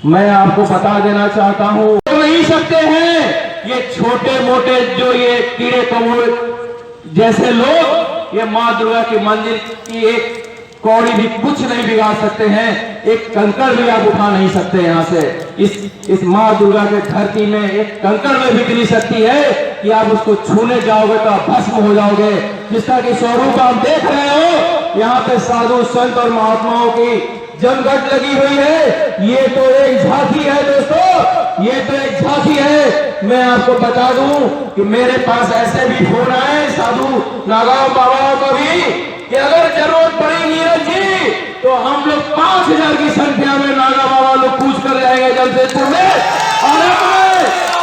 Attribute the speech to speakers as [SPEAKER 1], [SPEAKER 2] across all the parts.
[SPEAKER 1] मैं आपको बता देना चाहता हूँ, नहीं सकते हैं ये छोटे मोटे जो ये कीड़े कौवे जैसे लोग, ये माँ दुर्गा की मंदिर की एक कौड़ी भी कुछ नहीं बिगाड़ सकते हैं। एक कंकड़ भी आप उठा नहीं सकते यहाँ से। इस माँ दुर्गा के धरती में एक कंकड़ में भी गिरी सकती है कि आप उसको छूने जाओगे तो आप भस्म हो जाओगे। जिसका कि स्वरूप आप देख रहे हो, यहाँ पे साधु संत और महात्माओं की जमघट लगी हुई है। ये तो एक झांकी है दोस्तों, ये तो एक झांकी है। मैं आपको बता दूं कि मेरे पास ऐसे भी फोन आए साधु नागांव बाबाओं को भी कि अगर जरूरत पड़ी नीरज जी तो हम लोग 5000 की संख्या में नागा बाबा लोग पूछ कर जाएंगे जमशेदपुर में, और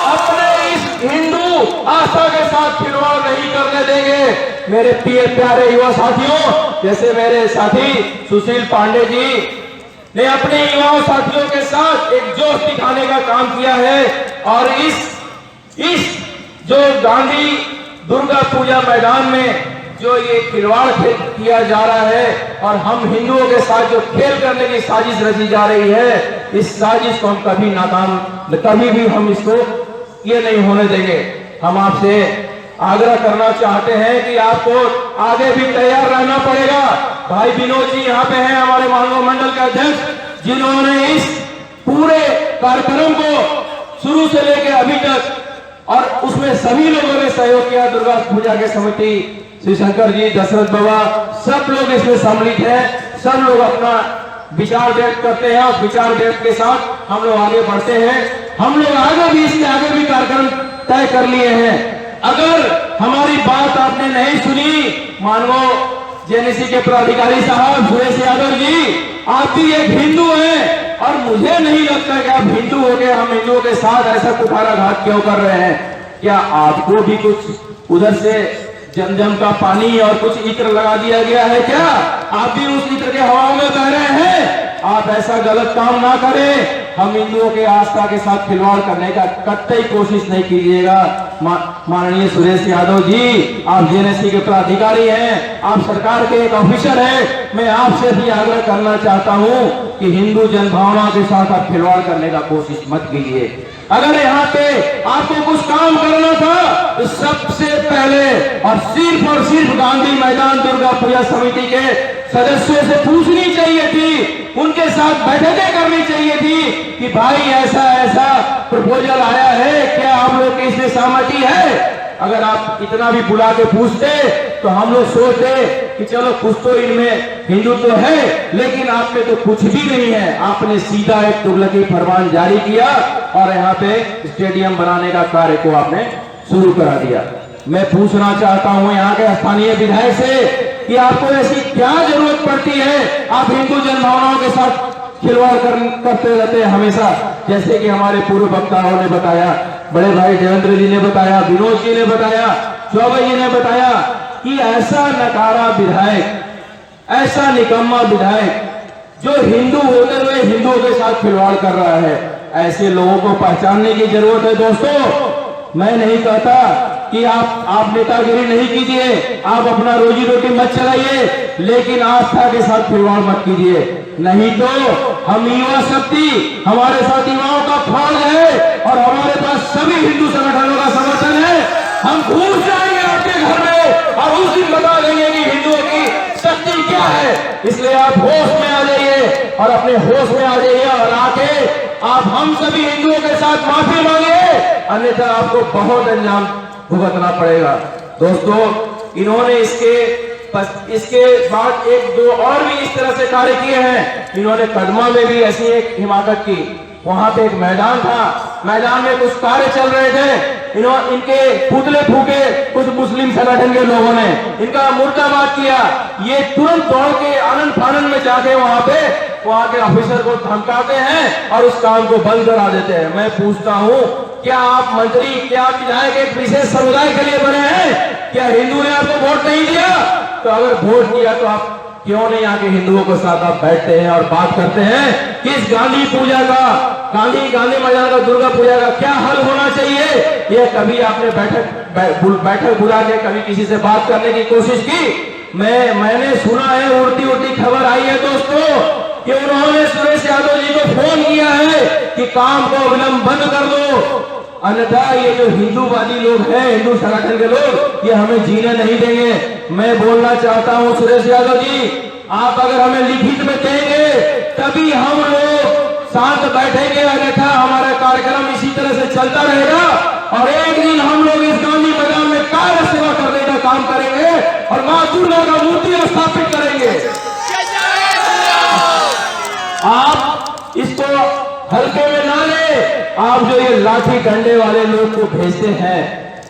[SPEAKER 1] अपने इस हिंदू आस्था के साथ खिलवाड़ नहीं करने देंगे। मेरे प्यारे युवा साथियों, जैसे मेरे साथी सुशील पांडे जी ने अपने युवा साथियों के साथ एक जोश दिखाने का काम किया है, और इस जो गांधी दुर्गा पूजा मैदान में जो ये खिलवाड़ किया जा रहा है और हम हिंदुओं के साथ जो खेल करने की साजिश रची जा रही है, इस साजिश को हम कभी नाकाम, कभी भी हम इसको ये नहीं होने देंगे। हम आपसे आग्रह करना चाहते हैं कि आपको आगे भी तैयार रहना पड़ेगा। भाई विनोद जी यहाँ पे हैं, हमारे मानव मंडल के अध्यक्ष, जिन्होंने इस पूरे कार्यक्रम को शुरू से लेकर अभी तक और उसमें सभी लोगों ने सहयोग किया। दुर्गा पूजा के समिति, श्री शंकर जी, दशरथ बाबा, सब लोग इसमें सम्मिलित हैं। सब लोग अपना विचार व्यक्त करते हैं और विचार व्यक्त के साथ हम लोग आगे बढ़ते हैं। हम लोग आगे भी इसके आगे भी कार्यक्रम तय कर लिए हैं। अगर हमारी बात आपने नहीं सुनी, मानवो जेएनसी के पदाधिकारी साहब सुरेश यादव जी, आप भी एक हिंदू हैं और मुझे नहीं लगता कि आप हिंदू हो गए, हम हिंदुओं के साथ ऐसा कुठाराघात क्यों कर रहे हैं। क्या आपको भी कुछ उधर से जमजम का पानी और कुछ इत्र लगा दिया गया है क्या? आप भी उस इत्र के हवा में बह रहे हैं? आप ऐसा गलत काम ना करें। हम हिंदुओं के आस्था के साथ खिलवाड़ करने का कतई कोशिश नहीं कीजिएगा। माननीय सुरेश यादव जी, आप जेएनसी के पदाधिकारी हैं, आप सरकार के एक ऑफिसर हैं। मैं आपसे भी आग्रह करना चाहता हूं कि हिंदू जनभावना के साथ आप खिलवाड़ करने का कोशिश मत कीजिए। अगर यहाँ पे आपको कुछ काम करना था तो सबसे पहले और सिर्फ गांधी मैदान दुर्गा पूजा समिति के सदस्यों से पूछनी चाहिए थी, उनके साथ बैठकें करनी चाहिए थी कि भाई ऐसा ऐसा प्रपोजल आया है, क्या आप लोग की इसमें सहमति है? अगर आप इतना भी बुला के पूछते तो हम लोग सोचते कि चलो कुछ तो इनमें हिंदुत्व है, लेकिन आप में तो कुछ भी नहीं है। आपने सीधा एक तुगलकी फरमान जारी किया और यहाँ पे स्टेडियम बनाने का कार्य को आपने शुरू करा दिया। मैं पूछना चाहता हूँ यहाँ के स्थानीय विधायक से कि आपको ऐसी क्या जरूरत पड़ती है? आप हिंदू जनभावनाओं के साथ खिलवाड़ करते रहते हैं हमेशा। जैसे कि हमारे पूर्व वक्ताओं ने बताया, बड़े भाई देवेंद्र जी ने बताया, विनोद जी ने बताया, चौबे जी ने बताया कि ऐसा नकारा विधायक, ऐसा निकम्मा विधायक जो हिंदू होते हुए हिंदुओं के साथ खिलवाड़ कर रहा है, ऐसे लोगों को पहचानने की जरूरत है। दोस्तों, मैं नहीं कहता कि आप नेतागिरी नहीं कीजिए, आप अपना रोजी रोटी मत चलाइए, लेकिन आस्था के साथ खिलवाड़ मत कीजिए। नहीं तो हम युवा शक्ति, हमारे साथ युवाओं का फौज है और हमारे पास सभी हिंदू संगठनों का समर्थन है। हम घुस जाएंगे आपके घर में और उस दिन बता देंगे कि हिंदुओं की शक्ति क्या है। इसलिए आप होश में आ जाइए और अपने होश में आ जाइए और आके आप हम सभी हिंदुओं के साथ माफी मांगिए, अन्यथा आपको बहुत अंजाम भुगतना पड़ेगा। दोस्तों, इन्होंने इसके बाद एक दो और भी इस तरह से कार्य किए हैं। इन्होंने कदमा में भी ऐसी एक हिमाकत की, वहां पे एक मैदान था, मैदान में कुछ कार्य चल रहे थे, इनके पुतले फूके कुछ मुस्लिम संगठन के लोगों ने, इनका मुर्दाबाद किया। ये तुरंत दौड़ के आनंद फानंद में जाके वहां के ऑफिसर को धमकाते हैं और उस काम को बंद करा देते हैं। मैं पूछता हूं, क्या आप मंत्री, क्या आप विधायक एक विशेष समुदाय के लिए बने हैं? क्या हिंदू ने आपको वोट नहीं दिया? तो अगर वोट दिया तो आप क्यों नहीं आके हिंदुओं के साथ आप बैठते हैं और बात करते हैं कि इस गांधी पूजा का, गांधी मैदान का, दुर्गा पूजा का क्या हल होना चाहिए? ये कभी आपने बैठक बुला के कभी किसी से बात करने की कोशिश की? मैंने सुना है, उड़ती खबर आई है दोस्तों कि उन्होंने सुरेश यादव जी को फोन किया है कि काम को विलंब बंद कर दो, अन्यथा ये जो हिंदूवादी लोग हैं, हिंदू संगठन के लोग, ये हमें जीने नहीं देंगे। मैं बोलना चाहता हूं सुरेश यादव जी, आप अगर हमें लिखित में देंगे तभी हम लोग शांत बैठेंगे, अन्यथा हमारा कार्यक्रम इसी तरह से चलता रहेगा और एक दिन हम लोग इस गांधी मैदान में कार्य सेवा करने का काम करेंगे और मां दुर्गा का मूर्ति स्थापित करेंगे। आप इसको हल्के में ना ले। आप जो ये लाठी डंडे वाले लोग को भेजते हैं,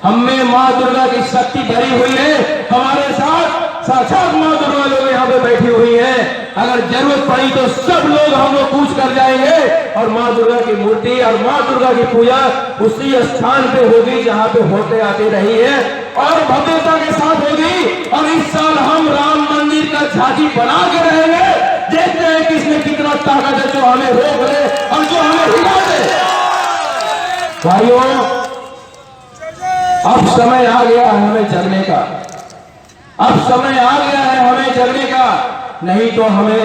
[SPEAKER 1] हम में मां दुर्गा की शक्ति भरी हुई है, हमारे साथ साक्षात मां दुर्गा लोग यहाँ पे बैठी हुई हैं। अगर जरूरत पड़ी तो सब लोग हम लोग कूच कर जाएंगे और मां दुर्गा की मूर्ति और मां दुर्गा की पूजा उसी स्थान पे होगी जहाँ पे होते आते रही है और भव्यता के साथ होगी। और इस साल हम राम मंदिर का झांकी बना के रहेंगे। देखते हैं कि इसमें कितना ताकत है जो हमें रोक ले और जो हमें हिला दे। भाइयों, अब समय आ गया है हमें जगने का, अब समय आ गया है हमें जगने का, नहीं तो हमें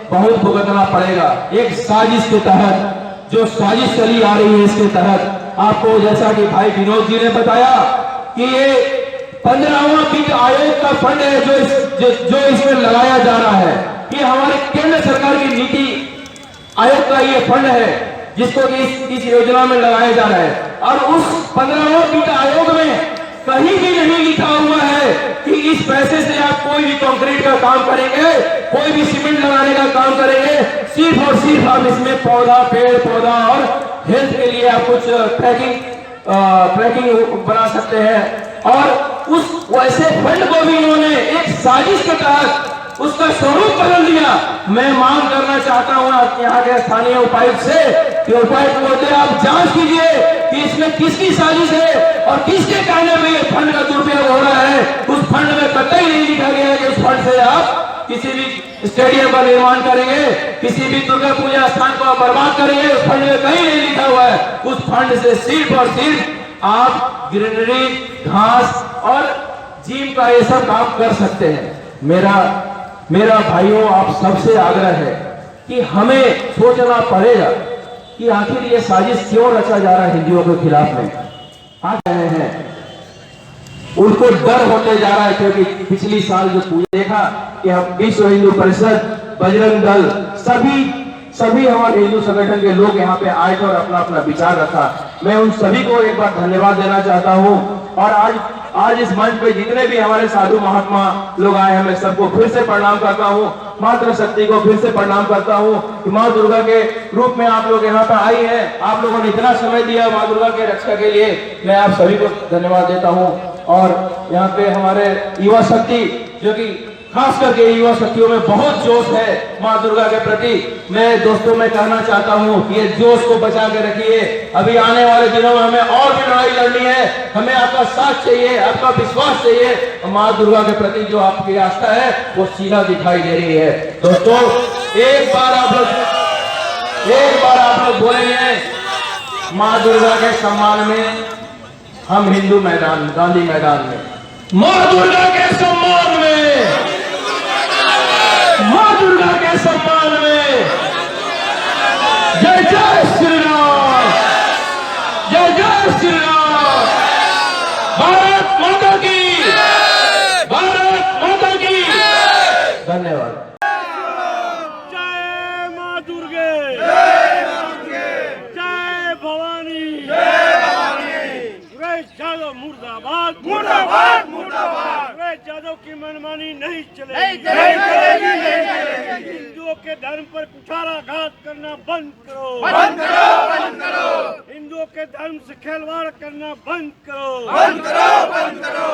[SPEAKER 1] बहुत भुगतना पड़ेगा। एक साजिश के तहत जो साजिश चली आ रही है, इसके तहत आपको जैसा कि भाई विनोद जी ने बताया कि ये 15वां वित्त आयोग का फंड है जो इसमें लगाया जा रहा है। ये हमारे केंद्र सरकार की नीति आयोग का ये फंड है जिसको कि इस योजना में लगाया जा रहा है। और उस 15वां वित्त आयोग में कहीं भी नहीं लिखा हुआ है कि इस पैसे से आप कोई भी कंक्रीट का काम करेंगे, कोई भी सीमेंट लगाने का काम करेंगे। सिर्फ और सिर्फ आप इसमें पौधा, पेड़ पौधा और हेल्थ के लिए आप कुछ ट्रैकिंग बना सकते हैं। और उस वैसे फंड को भी इन्होंने एक साजिश के तहत उसका स्वरूप बदल दिया। मैं मांग करना चाहता हूं यहाँ के स्थानीय उपायुक्त से कि उपायुक्त महोदय आप जांच कीजिए कि इसमें किसकी साजिश है और किसके कहने में ये फंड का दुरुपयोग हो रहा है। उस फंड में कतई नहीं लिखा गया है कि उस फंड से आप किसी भी स्टेडियम का निर्माण करेंगे, किसी भी दुर्गा पूजा स्थान को बर्बाद करेंगे। उस फंड में कहीं नहीं लिखा हुआ है। उस फंड से सिर्फ और सिर्फ आप ग्रीनरी, घास और जिम का ये सब काम कर सकते हैं। मेरा भाइयों आप सबसे आग्रह है कि हमें सोचना पड़ेगा कि आखिर ये साजिश क्यों रचा जा रहा है हिंदुओं के खिलाफ में। आ रहे हैं उनको डर होते जा रहा है क्योंकि पिछली साल जो पूजा देखा कि हम विश्व हिंदू परिषद, बजरंग दल, सभी हमारे हिंदू संगठन के लोग यहाँ पे आए थे और अपना अपना विचार रखा। मैं उन सभी को एक बार धन्यवाद देना चाहता हूँ। और आज इस मंच पे जितने भी हमारे साधु महात्मा लोग आए हैं, मैं सबको फिर से प्रणाम करता हूँ। मातृ शक्ति को फिर से प्रणाम करता हूँ कि माँ दुर्गा के रूप में आप लोग यहाँ पर आई हैं। आप लोगों ने इतना समय दिया माँ दुर्गा के रक्षा के लिए, मैं आप सभी को धन्यवाद देता हूँ। और यहाँ पे हमारे युवा शक्ति, जो कि खास करके युवा शक्तियों में बहुत जोश है माँ दुर्गा के प्रति। मैं दोस्तों में कहना चाहता हूँ कि ये जोश को बचा के रखिए। अभी आने वाले दिनों में हमें और भी लड़ाई लड़नी है। हमें आपका साथ चाहिए, आपका विश्वास चाहिए। माँ दुर्गा के प्रति जो आपकी आस्था है वो सीधा दिखाई दे रही है। दोस्तों, एक बार आप लोग बोलेंगे माँ दुर्गा के सम्मान में हम हिंदू मैदान, गांधी मैदान में, माँ दुर्गा के सम्मान में, माँ दुर्गा के सम्मान में जय जय श्री राम, जय जय श्री राम। भारत माता की, भारत माता की। धन्यवाद।
[SPEAKER 2] जय माँ दुर्गे, जय भवानी, सुरेश यादव मुर्दाबाद, मुर्दाबाद, मुर्दाबाद। सुरेश यादव की मनमानी नहीं चलेगी, हिंदुओं के धर्म पर कुठाराघात करना बंद करो, बंद करो, बंद करो। हिंदुओं के धर्म से खिलवाड़ करना बंद करो, बंद करो, बंद करो।